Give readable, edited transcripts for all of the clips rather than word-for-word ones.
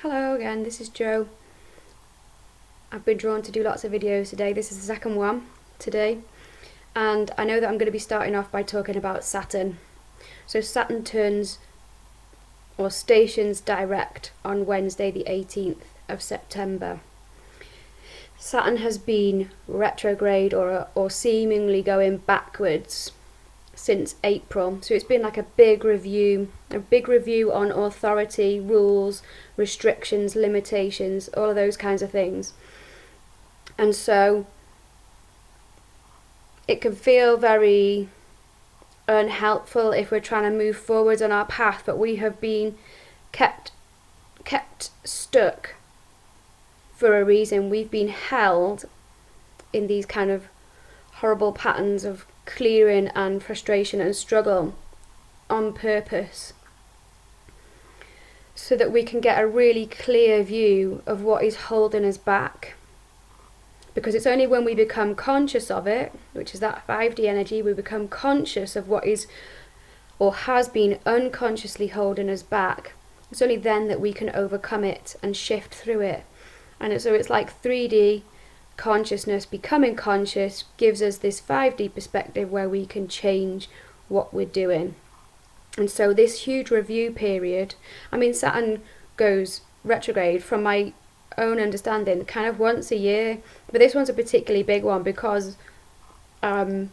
Hello again, this is Jo. I've been drawn to do lots of videos today. This is the second one today, and I know that I'm going to be starting off by talking about Saturn. So Saturn turns or stations direct on Wednesday the 18th of September. Saturn has been retrograde or seemingly going backwards since April. So it's been like a big review on authority, rules, restrictions, limitations, all of those kinds of things. And so it can feel very unhelpful if we're trying to move forwards on our path, but we have been kept stuck for a reason. We've been held in these kind of horrible patterns of clearing and frustration and struggle on purpose, so that we can get a really clear view of what is holding us back. Because it's only when we become conscious of it, which is that 5D energy, we become conscious of what is or has been unconsciously holding us back. It's only then that we can overcome it and shift through it. And so it's like 3D consciousness becoming conscious gives us this 5D perspective where we can change what we're doing. And so this huge review period, Saturn goes retrograde, from my own understanding, kind of once a year, but this one's a particularly big one because the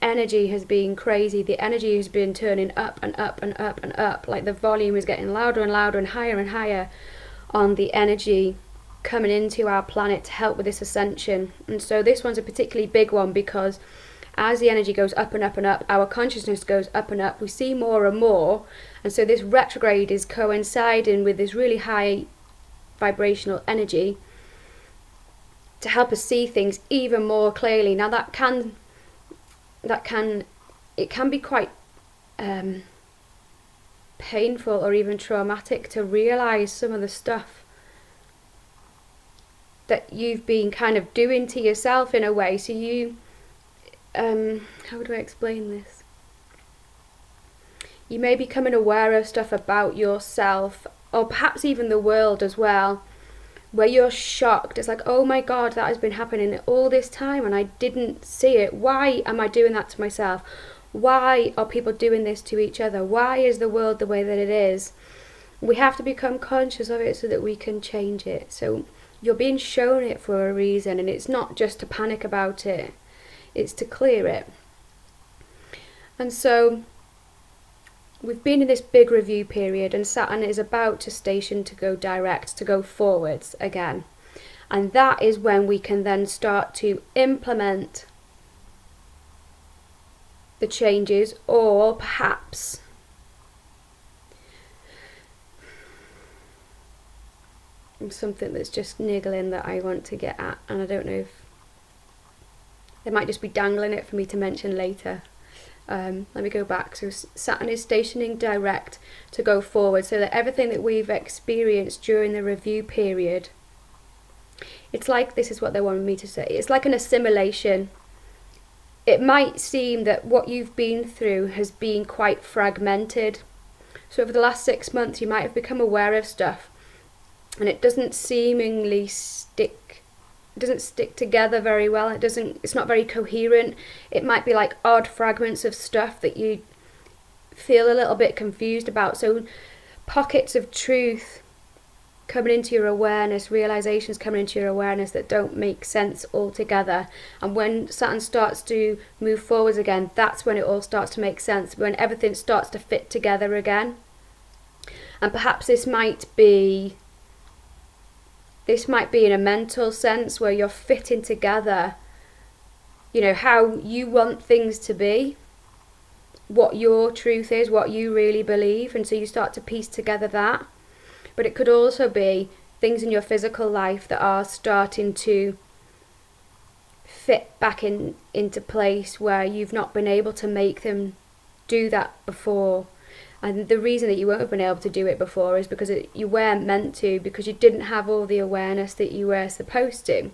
energy has been crazy. The energy has been turning up and up and up and up, like the volume is getting louder and louder and higher on the energy coming into our planet to help with this ascension. And so this one's a particularly big one because as the energy goes up and up and up, our consciousness goes up and up, we see more and more, and so this retrograde is coinciding with this really high vibrational energy to help us see things even more clearly. Now it can be quite painful or even traumatic to realize some of the stuff that you've been kind of doing to yourself in a way. So you how do I explain this? You may be becoming aware of stuff about yourself, or perhaps even the world as well, where you're shocked. It's like, oh my God, that has been happening all this time and I didn't see it. Why am I doing that to myself? Why are people doing this to each other? Why is the world the way that it is? We have to become conscious of it so that we can change it. So you're being shown it for a reason, and it's not just to panic about it, it's to clear it. And so we've been in this big review period, and Saturn is about to station to go direct, to go forwards again. And that is when we can then start to implement the changes, or perhaps something that's just niggling that I want to get at, and I don't know if they might just be dangling it for me to mention later. Let me go back. So Saturn is stationing direct to go forward, so that everything that we've experienced during the review period, it's like, this is what they wanted me to say, it's like an assimilation. It might seem that what you've been through has been quite fragmented. So over the last 6 months you might have become aware of stuff and it doesn't seemingly stick. It doesn't stick together very well. It's not very coherent. It might be like odd fragments of stuff that you feel a little bit confused about. So pockets of truth coming into your awareness, realizations coming into your awareness that don't make sense altogether. And when Saturn starts to move forwards again, that's when it all starts to make sense, when everything starts to fit together again. And perhaps this might be in a mental sense, where you're fitting together, how you want things to be, what your truth is, what you really believe, and so you start to piece together that. But it could also be things in your physical life that are starting to fit back into place, where you've not been able to make them do that before. And the reason that you won't have been able to do it before is because you weren't meant to, because you didn't have all the awareness that you were supposed to.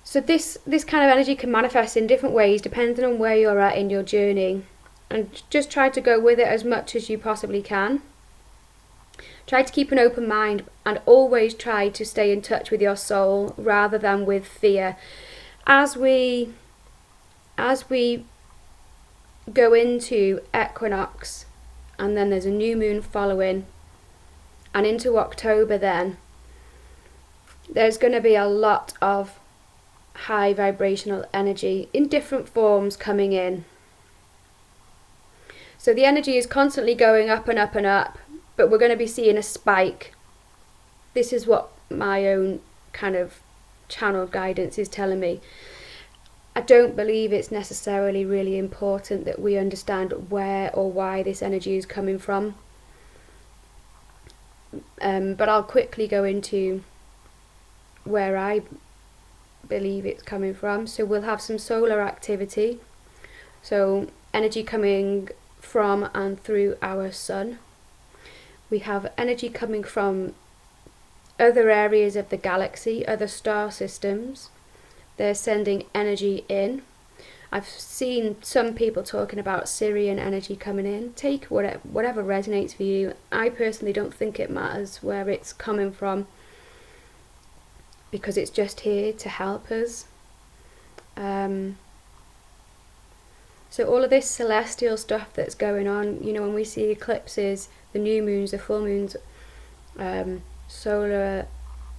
So this kind of energy can manifest in different ways depending on where you're at in your journey. And just try to go with it as much as you possibly can. Try to keep an open mind and always try to stay in touch with your soul rather than with fear. As we go into Equinox, and then there's a new moon following, and into October, then there's going to be a lot of high vibrational energy in different forms coming in. So the energy is constantly going up and up and up, but we're going to be seeing a spike. This is what my own kind of channeled guidance is telling me. I don't believe it's necessarily really important that we understand where or why this energy is coming from. But I'll quickly go into where I believe it's coming from. So we'll have some solar activity. So energy coming from and through our sun. We have energy coming from other areas of the galaxy, other star systems. They're sending energy in. I've seen some people talking about Syrian energy coming in. Take whatever resonates for you. I personally don't think it matters where it's coming from, because it's just here to help us. So all of this celestial stuff that's going on, you know, when we see eclipses, the new moons, the full moons, solar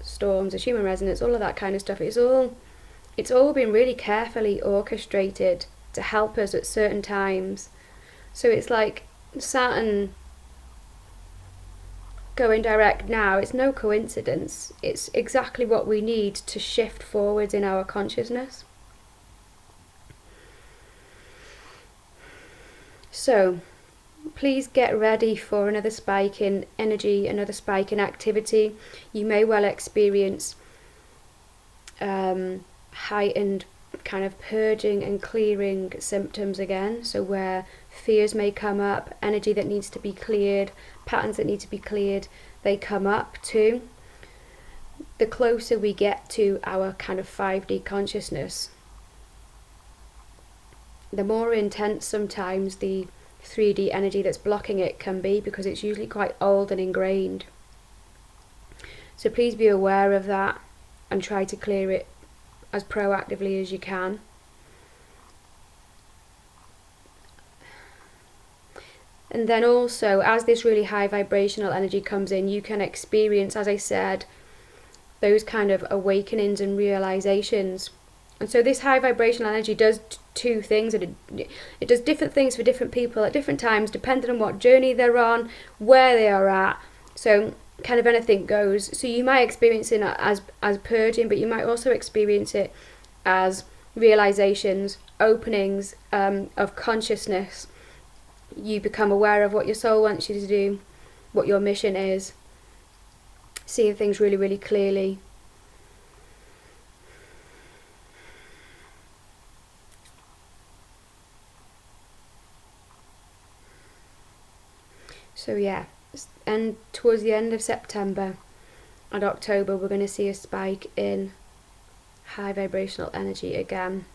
storms, the human resonance, all of that kind of stuff, it's all been really carefully orchestrated to help us at certain times. So it's like Saturn going direct now, it's no coincidence. It's exactly what we need to shift forwards in our consciousness. So please get ready for another spike in energy, another spike in activity. You may well experience heightened kind of purging and clearing symptoms again. So where fears may come up, energy that needs to be cleared, patterns that need to be cleared, they come up too. The closer we get to our kind of 5D consciousness, the more intense sometimes the 3D energy that's blocking it can be, because it's usually quite old and ingrained. So please be aware of that and try to clear it as proactively as you can. And then also, as this really high vibrational energy comes in, you can experience, as I said, those kind of awakenings and realizations. And so this high vibrational energy does two things. It does different things for different people at different times, depending on what journey they're on, where they are at. So kind of anything goes. So you might experience it as purging, but you might also experience it as realizations, openings of consciousness. You become aware of what your soul wants you to do, what your mission is, seeing things really, really clearly. So yeah, and towards the end of September and October, we're going to see a spike in high vibrational energy again.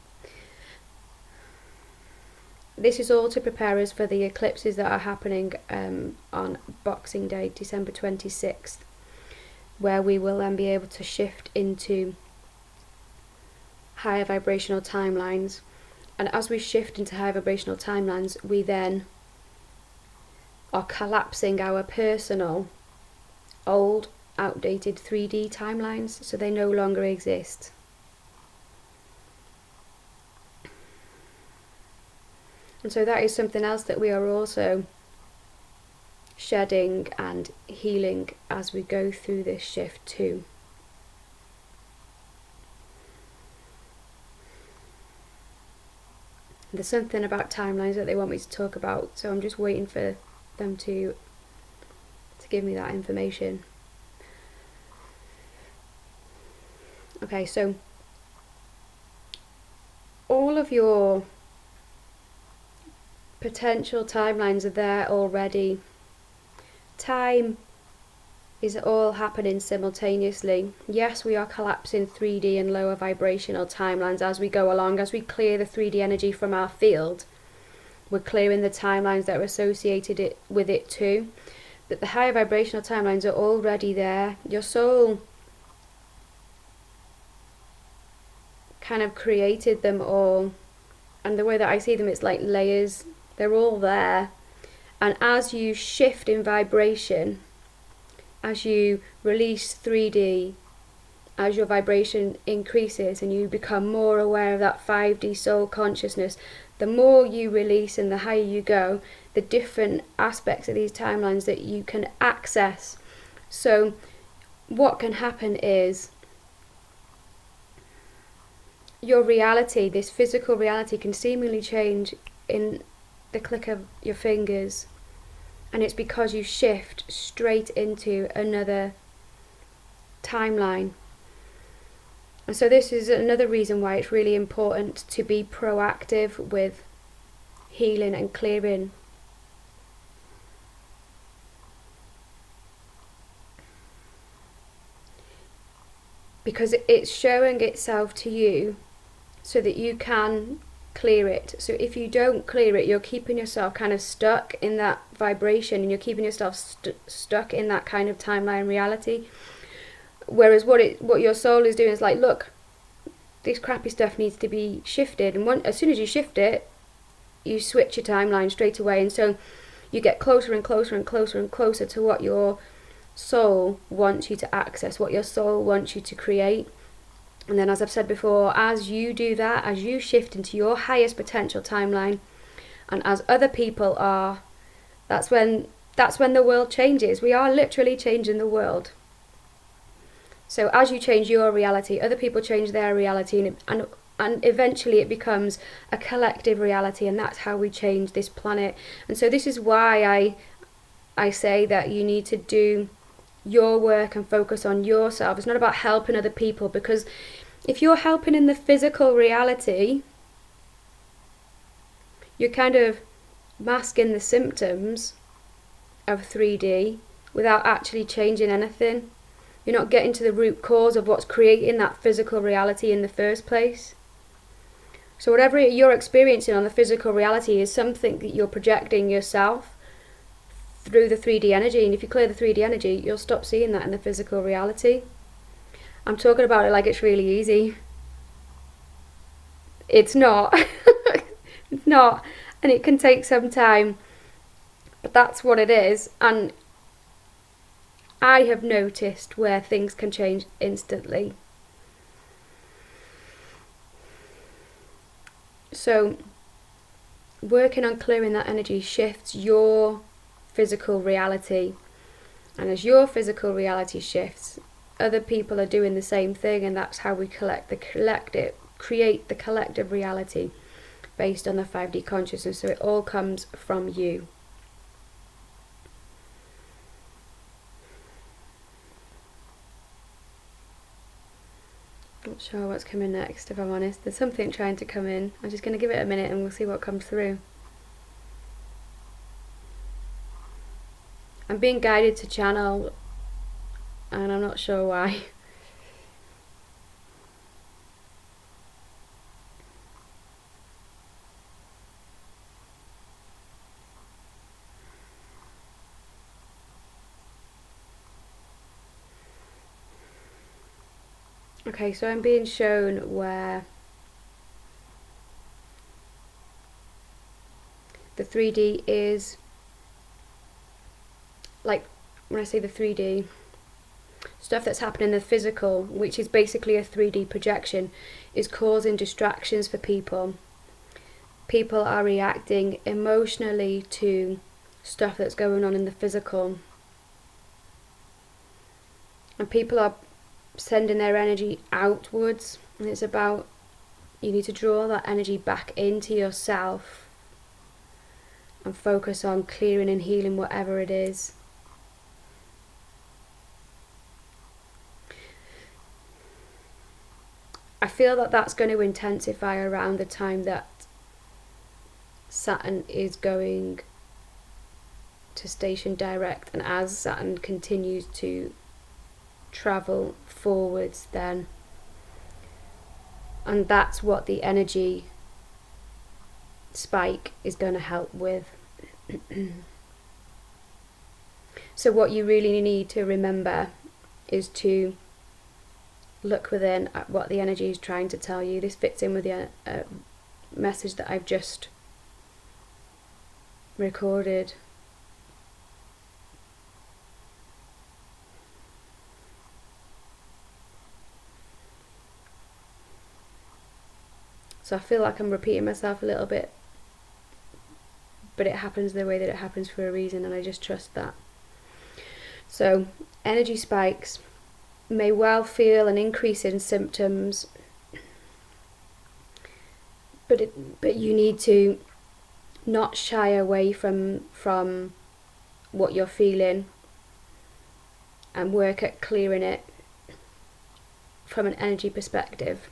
This is all to prepare us for the eclipses that are happening on Boxing Day, December 26th, where we will then be able to shift into higher vibrational timelines. And as we shift into higher vibrational timelines, we then are collapsing our personal, old, outdated 3D timelines, so they no longer exist. And so that is something else that we are also shedding and healing as we go through this shift too. There's something about timelines that they want me to talk about, so I'm just waiting for them to give me that information. Okay, so all of your potential timelines are there already. Time is all happening simultaneously. Yes, we are collapsing 3D and lower vibrational timelines as we go along. As we clear the 3D energy from our field, we're clearing the timelines that are associated with it too. that the higher vibrational timelines are already there. Your soul kind of created them all, and the way that I see them, it's like layers. They're all there, and as you shift in vibration, as you release 3D, as your vibration increases and you become more aware of that 5D soul consciousness, the more you release and the higher you go, the different aspects of these timelines that you can access. So what can happen is your reality, this physical reality, can seemingly change in the click of your fingers, and it's because you shift straight into another timeline. And so this is another reason why it's really important to be proactive with healing and clearing. Because it's showing itself to you so that you can clear it. So if you don't clear it, you're keeping yourself kind of stuck in that vibration, and you're keeping yourself stuck in that kind of timeline reality. Whereas what your soul is doing is like, look, this crappy stuff needs to be shifted, and as soon as you shift it, you switch your timeline straight away, and so you get closer and closer and closer and closer to what your soul wants you to access, what your soul wants you to create. And then, as I've said before, as you do that, as you shift into your highest potential timeline, and as other people are, that's when the world changes. We are literally changing the world. So as you change your reality, other people change their reality, and eventually it becomes a collective reality, and that's how we change this planet. And so this is why I say that you need to do your work and focus on yourself. It's not about helping other people, because if you're helping in the physical reality, you're kind of masking the symptoms of 3D without actually changing anything. You're not getting to the root cause of what's creating that physical reality in the first place. So whatever you're experiencing on the physical reality is something that you're projecting yourself through the 3D energy. And if you clear the 3D energy, you'll stop seeing that in the physical reality. I'm talking about it like it's really easy. It's not. It's not. And it can take some time. But that's what it is. And I have noticed where things can change instantly. So working on clearing that energy shifts your physical reality, and as your physical reality shifts, other people are doing the same thing, and that's how we create the collective reality based on the 5D consciousness. So it all comes from you. Not sure what's coming next, if I'm honest. There's something trying to come in. I'm just going to give it a minute and we'll see what comes through. I'm being guided to channel, and I'm not sure why. Okay, so I'm being shown where the 3D is, like when I say the 3D, stuff that's happening in the physical, which is basically a 3D projection, is causing distractions for people. People are reacting emotionally to stuff that's going on in the physical. And people are sending their energy outwards, and it's about, you need to draw that energy back into yourself and focus on clearing and healing whatever it is. I feel that that's going to intensify around the time that Saturn is going to station direct, and as Saturn continues to travel forwards then, and that's what the energy spike is going to help with. So what you really need to remember is to look within at what the energy is trying to tell you. This fits in with the message that I've just recorded. So I feel like I'm repeating myself a little bit, but it happens the way that it happens for a reason, and I just trust that. So energy spikes may well feel an increase in symptoms, but you need to not shy away from what you're feeling and work at clearing it from an energy perspective.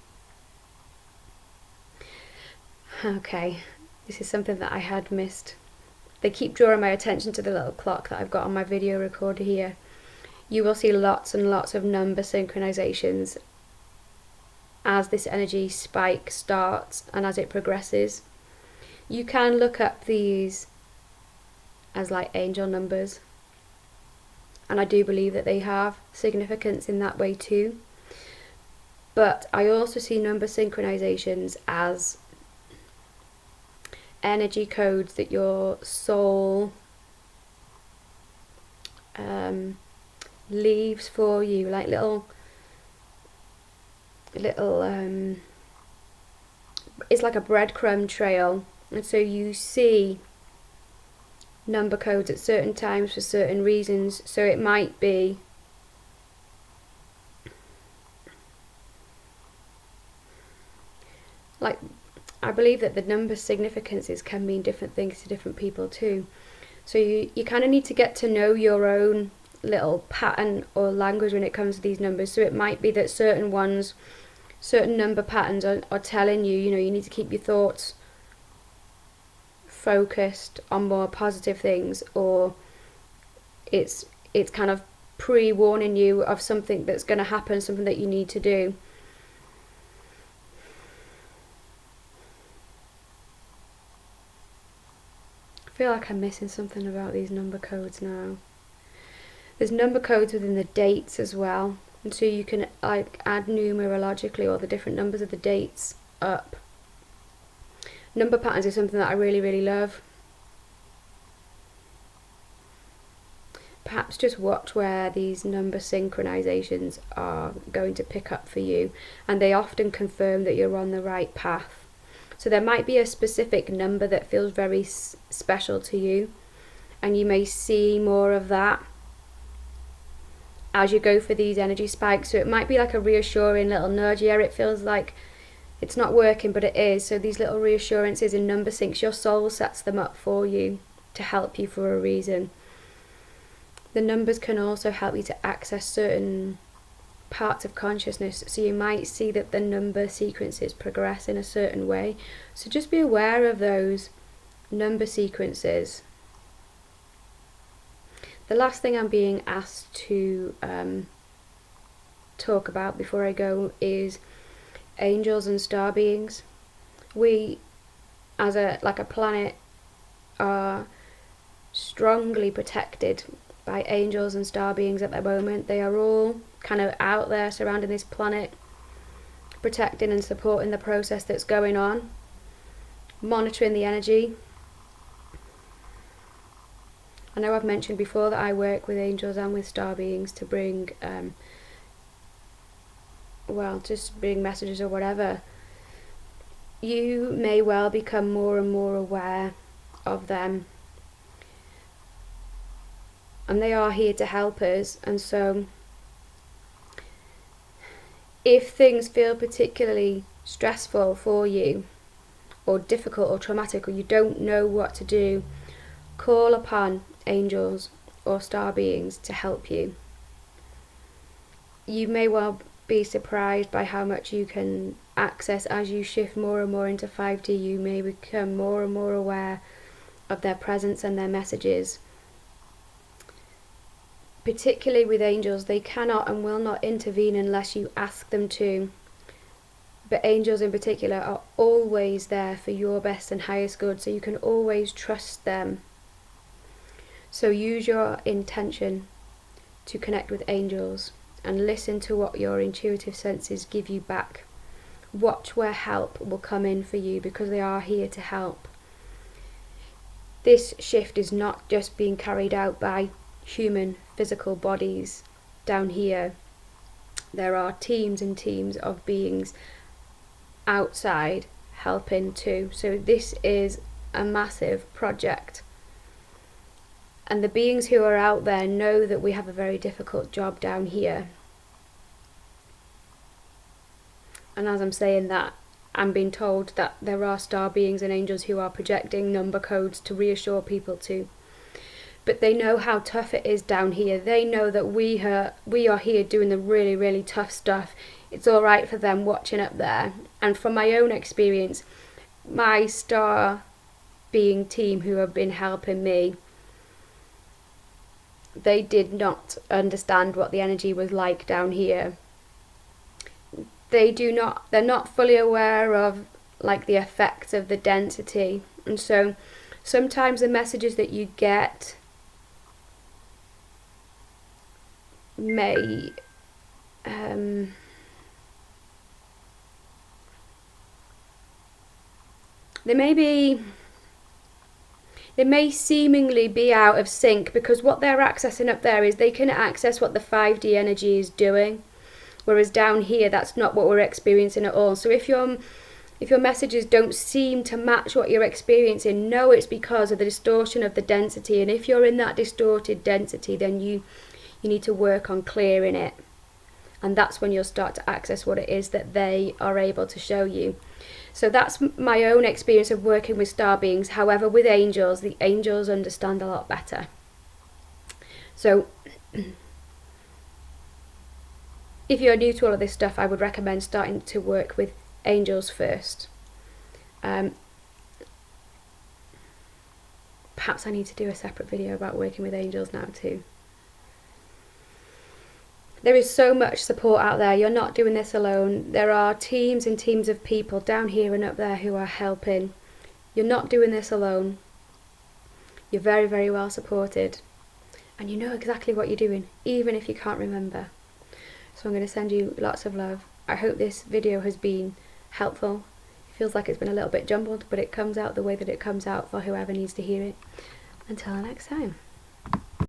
Okay, this is something that I had missed. They keep drawing my attention to the little clock that I've got on my video recorder here. You will see lots and lots of number synchronizations as this energy spike starts and as it progresses. You can look up these as like angel numbers, and I do believe that they have significance in that way too. But I also see number synchronizations as energy codes that your soul leaves for you, like little it's like a breadcrumb trail, and so you see number codes at certain times for certain reasons. So it might be like, I believe that the number significances can mean different things to different people too. So you kind of need to get to know your own little pattern or language when it comes to these numbers. So it might be that certain number patterns are telling you, you need to keep your thoughts focused on more positive things, or it's kind of pre-warning you of something that's going to happen, something that you need to do. I feel like I'm missing something about these number codes now. There's number codes within the dates as well, and so you can like add numerologically all the different numbers of the dates up. Number patterns is something that I really, really love. Perhaps just watch where these number synchronizations are going to pick up for you, and they often confirm that you're on the right path. So there might be a specific number that feels very special to you, and you may see more of that as you go for these energy spikes. So it might be like a reassuring little nudge. Yeah, it feels like it's not working, but it is. So these little reassurances in number syncs, your soul sets them up for you to help you for a reason. The numbers can also help you to access certain parts of consciousness, so you might see that the number sequences progress in a certain way. So just be aware of those number sequences. The last thing I'm being asked to talk about before I go is angels and star beings. We, as a planet, are strongly protected by angels and star beings at the moment. They are all kind of out there surrounding this planet, protecting and supporting the process that's going on, monitoring the energy. I know I've mentioned before that I work with angels and with star beings to bring just bring messages or whatever. You may well become more and more aware of them, and they are here to help us. And so if things feel particularly stressful for you, or difficult or traumatic, or you don't know what to do, call upon angels or star beings to help you. You may well be surprised by how much you can access as you shift more and more into 5D. You may become more and more aware of their presence and their messages. Particularly with angels, they cannot and will not intervene unless you ask them to. But angels in particular are always there for your best and highest good, so you can always trust them. So use your intention to connect with angels and listen to what your intuitive senses give you back. Watch where help will come in for you, because they are here to help. This shift is not just being carried out by human physical bodies down here. There are teams and teams of beings outside helping too. So this is a massive project. And the beings who are out there know that we have a very difficult job down here. And as I'm saying that, I'm being told that there are star beings and angels who are projecting number codes to reassure people too. But they know how tough it is down here. They know that we are here doing the really, really tough stuff. It's all right for them watching up there. And from my own experience, my star being team who have been helping me, they did not understand what the energy was like down here. They're not fully aware of like the effects of the density. And so sometimes the messages that you get may they may seemingly be out of sync, because what they're accessing up there is they can access what the 5D energy is doing, whereas down here that's not what we're experiencing at all. So if your messages don't seem to match what you're experiencing, know it's because of the distortion of the density. And if you're in that distorted density, then you need to work on clearing it, and that's when you'll start to access what it is that they are able to show you. So that's my own experience of working with star beings. However, with angels, the angels understand a lot better. So if you're new to all of this stuff, I would recommend starting to work with angels first. Perhaps I need to do a separate video about working with angels now too. There is so much support out there. You're not doing this alone. There are teams and teams of people down here and up there who are helping. You're not doing this alone. You're very, very well supported. And you know exactly what you're doing, even if you can't remember. So I'm going to send you lots of love. I hope this video has been helpful. It feels like it's been a little bit jumbled, but it comes out the way that it comes out for whoever needs to hear it. Until next time.